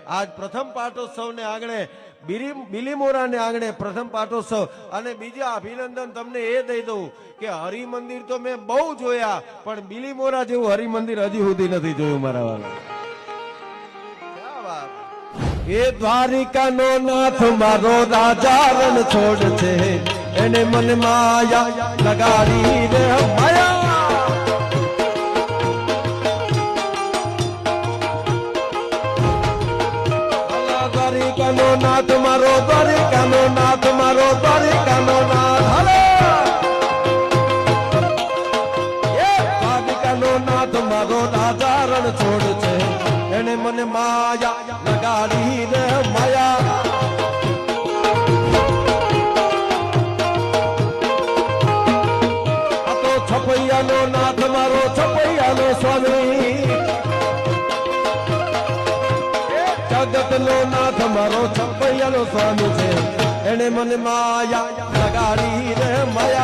આજ પ્રથમ પાટોત્સવ ને આંગણે બિલીમોરા ને આંગણે પ્રથમ પાટોત્સવ અને બીજા અભિનંદન તમને એ દઈ દઉં કે હરિમંદિર તો મેં બહુ જોયા પણ બિલીમોરા જેવું હરિમંદિર હજી સુધી નથી જોયું મારા વાલા. એ દ્વારિકા નો નાથ મારો રાજા રણ છોડ છે એને મન માયા લગાડી રે માયા. દ્વારિકા નો નાથ મારો દ્વારિકા નો નાથ મારો દ્વારિકા નો નાથ હલો એ દ્વારિકા નો નાથ મારો રાજા રણ છોડ છે એને મન માયા લગાડી રે માયા. આ તો છપૈયાનો નાથ મારો છપૈયાનો સ્વામી જગતનો નાથ મારો છપૈયાનો સ્વામી છે એને મને માયા લગાડી રે માયા.